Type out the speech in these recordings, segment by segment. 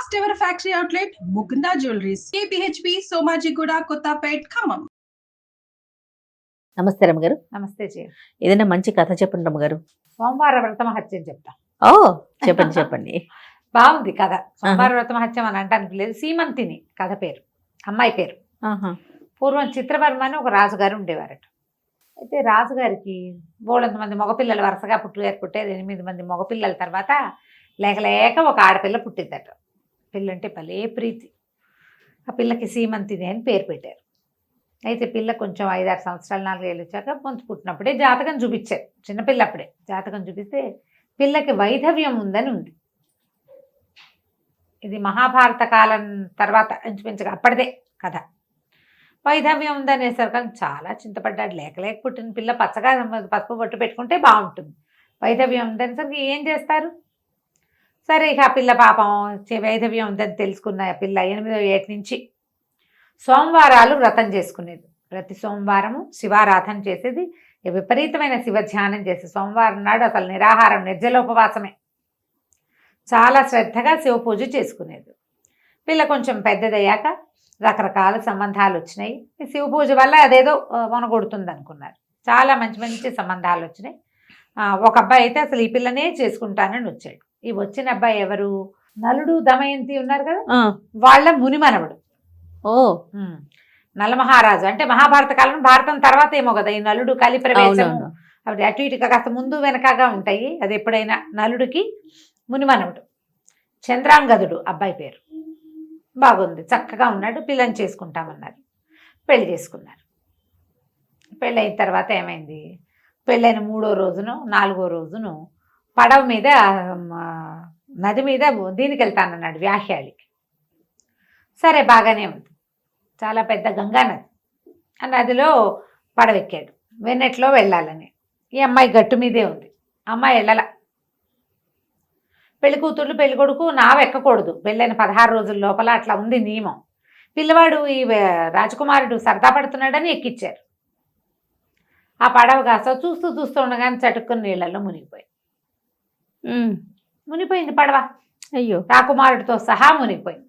First ever factory outlet, Mukunda Jewelries, KPHP, Somajigoda, Kottapet, Khammam. నమస్తే రమ్మగారు. నమస్తే G. ఏదైనా మంచి కథ చెప్పండి రమ్మగారు. సోమవార వ్రత మహత్యం చెప్తా. ఓ చెప్పండి చెప్పండి. బాగుంది కథ. సోమవార వ్రత మహత్యం అని అంటానికి లేదు, సీమంతిని కథ పేరు, అమ్మాయి పేరు. పూర్వం చిత్రవర్మ అని ఒక రాజుగారు ఉండేవారట. అయితే రాజుగారికి బోళ్ళంతమంది మగపిల్లలు వరుసగా పుట్టేది 8 మంది మగపిల్లల తర్వాత లేక ఒక ఆడపిల్ల పుట్టిందట. పిల్లంటే భలే ప్రీతి. ఆ పిల్లకి సీమంతిని అని పేరు పెట్టారు. అయితే పిల్ల కొంచెం 5-6 సంవత్సరాలు 4 ఏళ్ళు వచ్చాక పొంచి పుట్టినప్పుడే జాతకం చూపించారు. చిన్నపిల్లప్పుడే జాతకం చూపిస్తే పిల్లకి వైధవ్యం ఉందని ఉంది. ఇది మహాభారత కాలం తర్వాత ఇంచుమించుగా అప్పటిదే కథ. వైధవ్యం ఉందనేసరికి చాలా చింతపడ్డాడు. లేక పుట్టిన పిల్ల పచ్చగా పసుపు బొట్టు పెట్టుకుంటే బాగుంటుంది. వైధవ్యం ఉందనేసరికి ఏం చేస్తారు? సరే ఇక ఆ పిల్ల పాపం వైధవ్యం ఉందని తెలుసుకున్న పిల్ల 8వ ఏటి నుంచి సోమవారాలు వ్రతం చేసుకునేది. ప్రతి సోమవారము శివారాధన చేసేది. విపరీతమైన శివ ధ్యానం చేసేది. సోమవారం నాడు అసలు నిరాహారం, నిర్జలోపవాసమే. చాలా శ్రద్ధగా శివ పూజ చేసుకునేది. పిల్ల కొంచెం పెద్దదయ్యాక రకరకాల సంబంధాలు వచ్చినాయి. శివ పూజ వల్ల అదేదో కొనగొడుతుంది అనుకున్నారు. చాలా మంచి మంచి సంబంధాలు వచ్చినాయి. ఒక అబ్బాయి అయితే అసలు ఈ పిల్లనే చేసుకుంటానని వచ్చాడు. ఈ వచ్చిన అబ్బాయి ఎవరు? నలుడు దమయంతి ఉన్నారు కదా, వాళ్ళ మునిమనవడు. ఓ నలమహారాజు అంటే మహాభారత కాలం, భారతం తర్వాత ఏమో కదా ఈ నలుడు కలి ప్రవేశము అవి అటు ఇటు కాస్త ముందు వెనకగా ఉంటాయి. అది ఎప్పుడైనా నలుడికి మునిమనవుడు. చంద్రాంగదుడు అబ్బాయి పేరు. బాగుంది, చక్కగా ఉన్నాడు. పిల్లని చేసుకుంటామన్నారు. పెళ్లి చేసుకున్నారు. పెళ్ళైన తర్వాత ఏమైంది? పెళ్ళైన 3వ రోజును 4వ రోజును పడవ మీద నది మీద దీనికి వెళ్తానన్నాడు, వ్యాహ్యాళికి. సరే బాగానే ఉంది. చాలా పెద్ద గంగా నది. ఆ నదిలో పడవెక్కాడు. వెన్నెట్లో వెళ్ళాలని. ఈ అమ్మాయి గట్టు మీదే ఉంది. అమ్మాయి వెళ్ళాల. పెళ్లి కూతుర్లు పెళ్లి కొడుకు నావెక్కకూడదు. పెళ్ళైన 16 రోజుల లోపల అట్లా ఉంది నియమం. పిల్లవాడు ఈ రాజకుమారుడు సరదా పడుతున్నాడని ఎక్కిచ్చారు. ఆ పడవ కాస్త చూస్తూ ఉండగానే చటుక్కుని నీళ్ళల్లో మునిగిపోయింది పడవ. అయ్యో, రాకుమారుడితో సహా మునిగిపోయింది.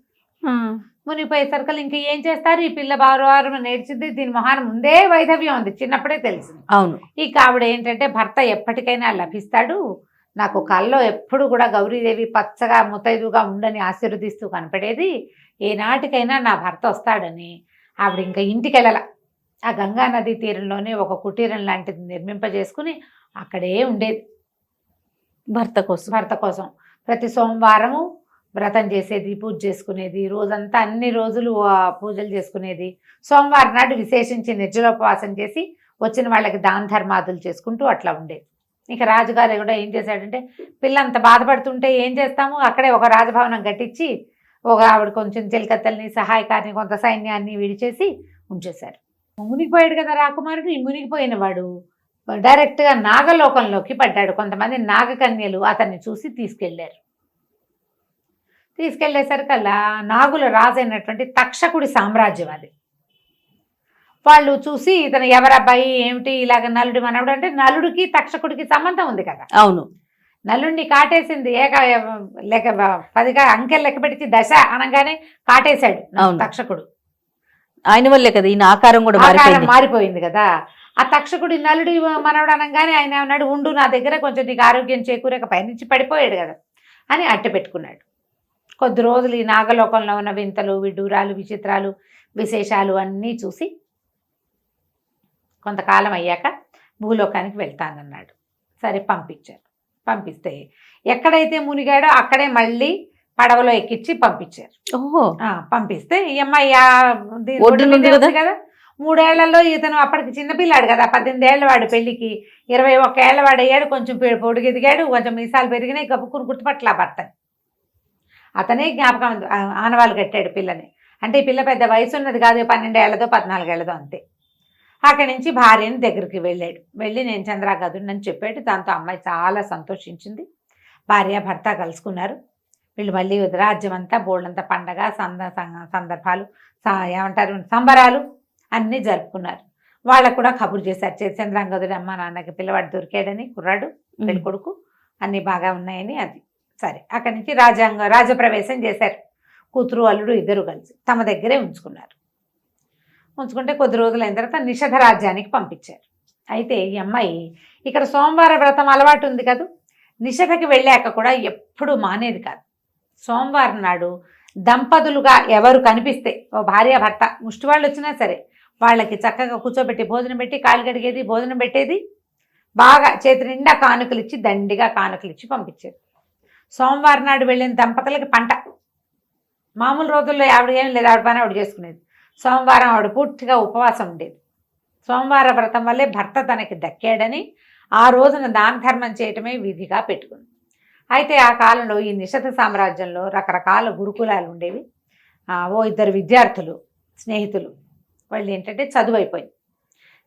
మునిగిపోయేసరికి ఇంక ఏం చేస్తారు? ఈ పిల్ల బారు నేర్చింది. దీని మొహాన ముందే వైధవ్యం ఉంది, చిన్నప్పుడే తెలిసింది. అవును. ఇక ఆవిడ ఏంటంటే భర్త ఎప్పటికైనా లభిస్తాడు, నాకు కల్లో ఎప్పుడు కూడా గౌరీదేవి పచ్చగా ముత్తైదుగా ఉండని ఆశీర్వదిస్తూ కనపడేది, ఏనాటికైనా నా భర్త వస్తాడని ఆవిడ ఇంకా ఇంటికి వెళ్ళాల. ఆ గంగా నది తీరంలోనే ఒక కుటీరం లాంటిది నిర్మింపజేసుకుని అక్కడే ఉండేది భర్త కోసం. ప్రతి సోమవారము వ్రతం చేసేది, పూజ చేసుకునేది. రోజంతా అన్ని రోజులు పూజలు చేసుకునేది. సోమవారం నాడు విశేషించి నిర్జలోపవాసం చేసి వచ్చిన వాళ్ళకి దాన ధర్మాదులు చేసుకుంటూ అట్లా ఉండేది. ఇక రాజుగారు కూడా ఏం చేశాడంటే, పిల్ల అంత బాధపడుతుంటే ఏం చేస్తాము, అక్కడే ఒక రాజభవనం కట్టించి ఒక ఆవిడ కొంచెం చెలికత్తల్ని సహాయకారిని కొంత సైన్యాన్ని విడిచేసి ఉంచేశారు. మునిగిపోయాడు కదా రాకుమారుడు. ఈ మునిగిపోయిన వాడు డైరెక్ట్గా నాగలోకంలోకి పడ్డాడు. కొంతమంది నాగకన్యలు అతన్ని చూసి తీసుకెళ్లేసరికల్లా నాగుల రాజైనటువంటి తక్షకుడి సామ్రాజ్యం అది. వాళ్ళు చూసి ఇతను ఎవరబ్బాయి ఏమిటి ఇలాగ నలుడు మనవడు అంటే, నలుడికి తక్షకుడికి సంబంధం ఉంది కదా. అవును. నలుడిని కాటేసింది లేక 10గా అంకెలు లెక్క పెట్టి దశ అనగానే కాటేశాడు తక్షకుడు. ఆయన వల్లే కదా ఈయన ఆకారం కూడా మారిపోయింది కదా. ఆ తక్షకుడి నలుడి మనవడు అనగానే ఆయన అన్నాడు, ఉండు నా దగ్గర కొంచెం నీకు ఆరోగ్యం చేకూరక పైనుంచి పడిపోయాడు కదా అని అట్టు పెట్టుకున్నాడు. కొద్ది రోజులు ఈ నాగలోకంలో ఉన్న వింతలు, విడ్డూరాలు, విచిత్రాలు, విశేషాలు అన్నీ చూసి కొంతకాలం అయ్యాక భూలోకానికి వెళ్తానన్నాడు. సరే పంపించారు. పంపిస్తే ఎక్కడైతే మునిగాడో అక్కడే మళ్ళీ పడవలో ఎక్కించి పంపించారు. పంపిస్తే ఈ అమ్మాయి కదా 3 ఏళ్లలో ఇతను అప్పటికి చిన్నపిల్లాడు కదా, 18 ఏళ్ళ వాడు. పెళ్లికి 21 ఏళ్ళ వాడు అయ్యాడు. కొంచెం పొడిగెదిగాడు, కొంచెం మీసాలు పెరిగినాయి. గప్పుకుని గుర్తుపట్ల భర్తని. అతనే జ్ఞాపకం ఆనవాళ్ళు కట్టాడు పిల్లని. అంటే ఈ పిల్ల పెద్ద వయసు ఉన్నది కాదు, 12 ఏళ్లదో 14 ఏళ్ళదో అంతే. అక్కడి నుంచి భార్యని దగ్గరికి వెళ్ళి నేను చంద్రాగదుడిని అని చెప్పాడు. దాంతో అమ్మాయి చాలా సంతోషించింది. భార్య భర్త కలుసుకున్నారు. వీళ్ళు మళ్ళీ రాజ్యం అంతా బోళ్ళంతా పండగ సందర్భాలు ఏమంటారు సంబరాలు అన్నీ జరుపుకున్నారు. వాళ్ళకు కూడా కబురు చేశారు. చంద్రాంగదుడు అమ్మ నాన్నకి పిల్లవాడు దొరికాడని, కుర్రాడు పెళ్లి కొడుకు అన్నీ బాగా ఉన్నాయని. అది సరే. అక్కడి నుంచి రాజప్రవేశం చేశారు. కూతురు అల్లుడు ఇద్దరు కలిసి తమ దగ్గరే ఉంచుకున్నారు. ఉంచుకుంటే కొద్ది రోజులైన తర్వాత నిషధ రాజ్యానికి పంపించారు. అయితే ఈ అమ్మాయి ఇక్కడ సోమవార వ్రతం అలవాటు ఉంది కదా, నిషధకి వెళ్ళాక కూడా ఎప్పుడు మానేది కాదు. సోమవారం నాడు దంపతులుగా ఎవరు కనిపిస్తే, ఓ భార్య భర్త ముష్టివాళ్ళు వచ్చినా సరే వాళ్ళకి చక్కగా కూర్చోబెట్టి భోజనం పెట్టి కాళ్ళు కడిగేది, భోజనం పెట్టేది, బాగా చేతి నిండా కానుకలు ఇచ్చి దండిగా కానుకలు ఇచ్చి పంపించేది. సోమవారం నాడు వెళ్ళిన దంపతులకి పంట. మామూలు రోజుల్లో ఆవిడ ఏం లేదు, ఆవిడ పని ఆవిడ చేసుకునేది. సోమవారం ఆవిడ పూర్తిగా ఉపవాసం ఉండేది. సోమవార వ్రతం వల్లే భర్త తనకి దక్కాడని ఆ రోజున దాన ధర్మం చేయటమే విధిగా పెట్టుకుంది. అయితే ఆ కాలంలో ఈ నిషధ సామ్రాజ్యంలో రకరకాల గురుకులాలు ఉండేవి. ఓ ఇద్దరు విద్యార్థులు స్నేహితులు, వాళ్ళు ఏంటంటే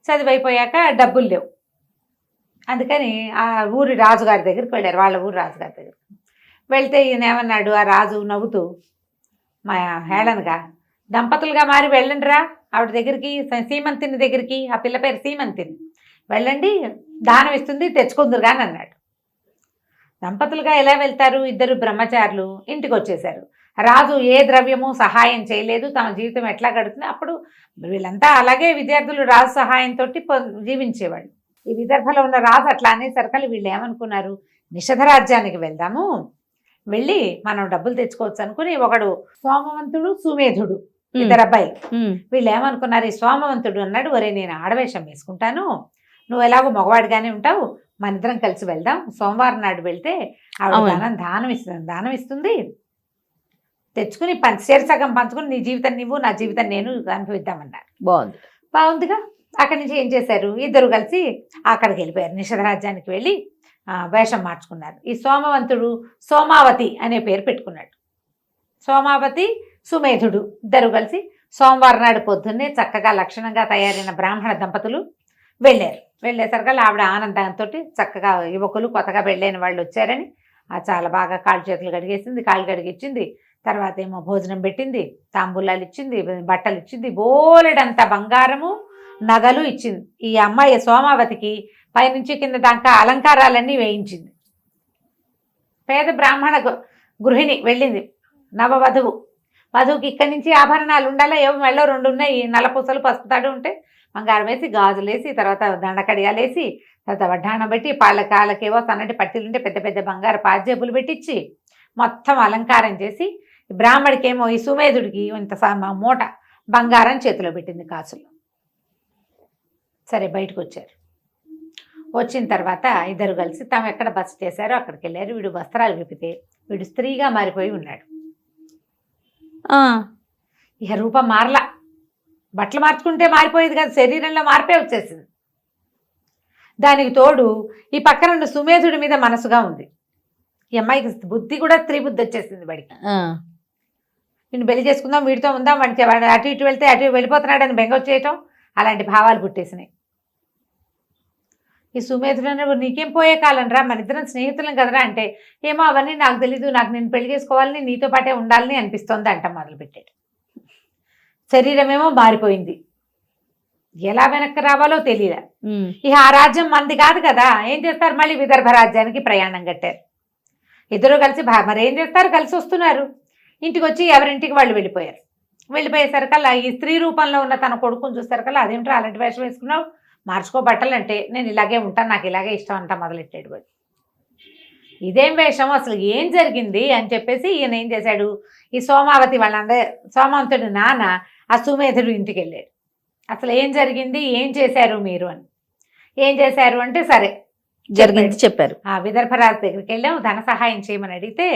చదువైపోయాక డబ్బులు లేవు. అందుకని ఆ ఊరి రాజుగారి దగ్గరికి వెళ్ళారు, వాళ్ళ ఊరి రాజుగారి దగ్గర. వెళ్తే ఈయన ఏమన్నాడు, ఆ రాజు నవ్వుతూ మా హేళనగా, దంపతులుగా మారి వెళ్ళండిరా ఆవిడ దగ్గరికి, సీమంతిని దగ్గరికి, ఆ పిల్ల పేరు సీమంతిని, వెళ్ళండి దానం ఇస్తుంది తెచ్చుకుందరు కానీ అన్నాడు. దంపతులుగా ఎలా వెళ్తారు, ఇద్దరు బ్రహ్మచారులు ఇంటికి వచ్చేశారు. రాజు ఏ ద్రవ్యము సహాయం చేయలేదు, తమ జీవితం ఎట్లా గడుతుంది. అప్పుడు వీళ్ళంతా అలాగే విద్యార్థులు రాజు సహాయంతో జీవించేవాళ్ళు. ఈ విదర్భలో ఉన్న రాజు అట్లా అనేసరికి వీళ్ళు ఏమనుకున్నారు, నిషధ రాజ్యానికి వెళ్దాము, వెళ్ళి మనం డబ్బులు తెచ్చుకోవచ్చు అనుకుని, ఒకడు సోమవంతుడు సుమేధుడు ఇద్దరు అబ్బాయిలు. వీళ్ళు ఏమనుకున్నారు, ఈ సోమవంతుడు అన్నాడు, ఒరే నేను ఆడవేషం వేసుకుంటాను, నువ్వు ఎలాగో మగవాడిగానే ఉంటావు, మన ఇద్దరం కలిసి వెళ్దాం, సోమవారం నాడు వెళ్తే ఆవిడ దానం ఇస్తుంది తెచ్చుకుని సగం పంచుకుని నీ జీవితం నువ్వు నా జీవితం నేను అనుభవిద్దామన్నారు. బాగుందిగా. అక్కడి నుంచి ఏం చేశారు, ఇద్దరు కలిసి అక్కడికి వెళ్ళిపోయారు, నిషధ రాజ్యానికి వెళ్ళి వేషం మార్చుకున్నారు. ఈ సోమవంతుడు సోమావతి అనే పేరు పెట్టుకున్నాడు. సోమావతి సుమేధుడు ఇద్దరు కలిసి సోమవారం నాడు పొద్దున్నే చక్కగా లక్షణంగా తయారైన బ్రాహ్మణ దంపతులు వెళ్ళేసరికి ఆవిడ ఆనందంతో చక్కగా యువకులు కొత్తగా పెళ్ళైన వాళ్ళు వచ్చారని చాలా బాగా కాళ్ళు చేతులు కడిగిచ్చింది. తర్వాత ఏమో భోజనం పెట్టింది, తాంబూలాలు ఇచ్చింది, బట్టలు ఇచ్చింది, బోలెడంత బంగారము నగలు ఇచ్చింది. ఈ అమ్మాయి సోమావతికి పైనుంచి కింద దాకా అలంకారాలన్నీ వేయించింది. పేద బ్రాహ్మణ గృహిణి వెళ్ళింది, వధువుకి ఇక్కడి నుంచి ఆభరణాలు ఉండాలా, ఏవో మెళ్ళో 2 ఉన్నాయి, నల్లపూసలు పసుపు తాడు ఉంటే బంగారం వేసి, గాజులు వేసి, తర్వాత దండకడియాలు వేసి, తర్వాత వడ్డాణం పెట్టి, కాళ్ళకేవో సన్నటి పట్టీలుంటే పెద్ద పెద్ద బంగారు పాజేబులు పెట్టించి మొత్తం అలంకారం చేసి, బ్రాహ్మడికేమో ఈ సుమేధుడికి ఇంత మూట బంగారం చేతిలో పెట్టింది కాసులు. సరే బయటకు వచ్చారు. వచ్చిన తర్వాత ఇద్దరు కలిసి తాము ఎక్కడ బస చేశారో అక్కడికి వెళ్ళారు. వీడు వస్త్రాలు విప్పితే వీడు స్త్రీగా మారిపోయి ఉన్నాడు. ఇక రూపం మారలా, బట్టలు మార్చుకుంటే మారిపోయేది కాదు, శరీరంలో మార్పే వచ్చేసింది. దానికి తోడు ఈ పక్కన సుమేధుడి మీద మనసుగా ఉంది. ఈ అమ్మాయికి బుద్ధి కూడా స్త్రీ బుద్ధి వచ్చేసింది. వాడికి వీడిని పెళ్లి చేసుకుందాం, వీడితో ఉందాం, వాడికి అటు ఇటు వెళ్తే అటు వెళ్ళిపోతున్నాడని బెంగ వచ్చేయటం, అలాంటి భావాలు పుట్టేసినాయి. ఈ సుమేధుడు నీకేం పోయే కాలం రా, మన ఇద్దరం స్నేహితులం కదరా అంటే, ఏమో అవన్నీ నాకు తెలీదు, నాకు నేను పెళ్లి చేసుకోవాలని, నీతో పాటే ఉండాలని అనిపిస్తోంది అంట మొదలుపెట్టాడు. శరీరమేమో మారిపోయింది, ఎలా వెనక్కి రావాలో తెలియదు. ఇక ఆ రాజ్యం మంది కాదు కదా, ఏం చేస్తారు, మళ్ళీ విదర్భ రాజ్యానికి ప్రయాణం కట్టారు. ఇద్దరు కలిసి మరేం చేస్తారు, కలిసి వస్తున్నారు. ఇంటికి వచ్చి ఎవరింటికి వాళ్ళు వెళ్ళిపోయేసరికల్లా ఈ స్త్రీ రూపంలో ఉన్న తన కొడుకుని చూసేసరికల్లా, అదేంటో అలాంటి వేషం వేసుకున్నావు, మార్చుకో బట్టలు అంటే, నేను ఇలాగే ఉంటాను, నాకు ఇలాగే ఇష్టం అంతా మొదలెట్టాడు వాడు. ఇదేం వేషం, అసలు ఏం జరిగింది అని చెప్పేసి ఈయన ఏం చేశాడు, ఈ సోమావతి సోమవంతుడి నాన్న ఆ సుమేధుడు ఇంటికి వెళ్ళాడు. అసలు ఏం జరిగింది, ఏం చేశారు మీరు అని. ఏం చేశారు అంటే సరే జరిగింది చెప్పారు. ఆ విదర్భరాజు దగ్గరికి వెళ్ళాం, ధన సహాయం చేయమని అడిగితే,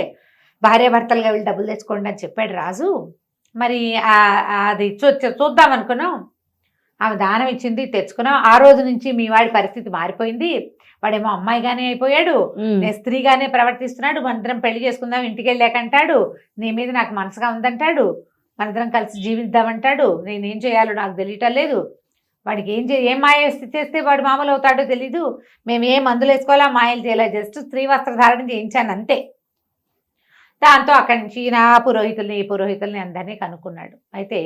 భార్యాభర్తలుగా వెళ్ళి డబ్బులు తెచ్చుకోండి అని చెప్పాడు రాజు. మరి అది చూద్దాం అనుకున్నాం, ఆమె దానం ఇచ్చింది, తెచ్చుకున్నాం. ఆ రోజు నుంచి మీ వాడి పరిస్థితి మారిపోయింది, వాడేమో అమ్మాయిగానే అయిపోయాడు, నేను స్త్రీగానే ప్రవర్తిస్తున్నాడు, మనిద్దరం పెళ్లి చేసుకుందాం ఇంటికి వెళ్ళాకంటాడు, నీ మీద నాకు మనసుగా ఉందంటాడు, మనిద్దరం కలిసి జీవిద్దామంటాడు, నేనేం చేయాలో నాకు తెలియటం లేదు, వాడికి ఏం మాయ చేస్తే వాడు మామూలు అవుతాడో తెలీదు, మేము ఏ మందులు వేసుకోవాలా మాయలు చేయాలా, జస్ట్ స్త్రీ వస్త్రధారణ చేయించాను అంతే. దాంతో అక్కడి నుంచి నా పురోహితుల్ని అందరినీ కనుక్కున్నాడు. అయితే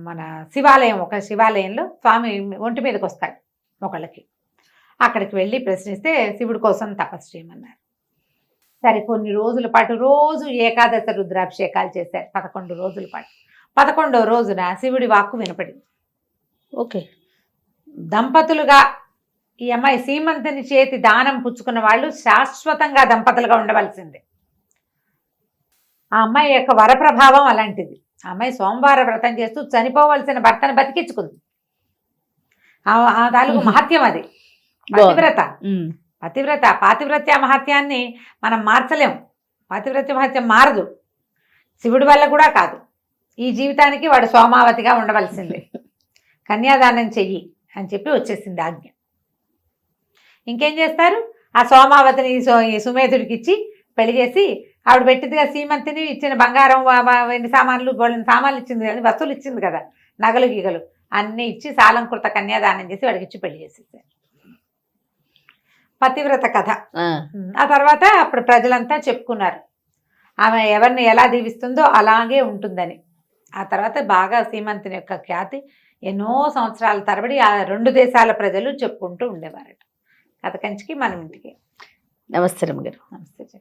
మన ఒక శివాలయంలో స్వామి ఒంటి మీదకి వస్తాడు ఒకళ్ళకి. అక్కడికి వెళ్ళి ప్రశ్నిస్తే శివుడి కోసం తపస్సు చేయమన్నారు. సరే కొన్ని రోజుల పాటు రోజు ఏకాదశ రుద్రాభిషేకాలు చేశారు 11 రోజుల పాటు. 11వ రోజున శివుడి వాక్కు వినపడింది. ఓకే. దంపతులుగా ఈ అమ్మాయి సీమంతుని చేతి దానం పుచ్చుకున్న వాళ్ళు శాశ్వతంగా దంపతులుగా ఉండవలసిందే. ఆ అమ్మాయి యొక్క వరప్రభావం అలాంటిది. ఆ అమ్మాయి సోమవార వ్రతం చేస్తూ చనిపోవలసిన భర్తను బతికించుకుంది. ఆ తాలూకు మహత్యం అది. పతివ్రత ఉమ్. పాతివ్రత్య మహత్యాన్ని మనం మార్చలేం. పాతివ్రత్య మహత్యం మారదు, శివుడి వల్ల కూడా కాదు. ఈ జీవితానికి వాడు సోమావతిగా ఉండవలసిందే. కన్యాదానం చెయ్యి అని చెప్పి వచ్చేసింది ఆజ్ఞ. ఇంకేం చేస్తారు, ఆ సోమావతిని ఈ సుమేధుడికి ఇచ్చి పెళ్లి చేసి ఆవిడ పెట్టిందిగా సీమంతిని ఇచ్చిన బంగారం వెండి సామాన్లు గోల్డెన్ సామాన్లు ఇచ్చింది కదా, వస్తువులు ఇచ్చింది కదా, నగలు గీగలు అన్నీ ఇచ్చి సాలంకృత కన్యాదానం చేసి వాడికి ఇచ్చి పెళ్లి చేసేసారు. పతివ్రత కథ. ఆ తర్వాత అప్పుడు ప్రజలంతా చెప్పుకున్నారు ఆమె ఎవరిని ఎలా దీవిస్తుందో అలాగే ఉంటుందని. ఆ తర్వాత బాగా సీమంతుని యొక్క ఖ్యాతి ఎన్నో సంవత్సరాల తరబడి ఆ 2 దేశాల ప్రజలు చెప్పుకుంటూ ఉండేవారట. కథ కంచికి మనం ఇంటికి. నమస్తే రమ్మగారు. నమస్తే.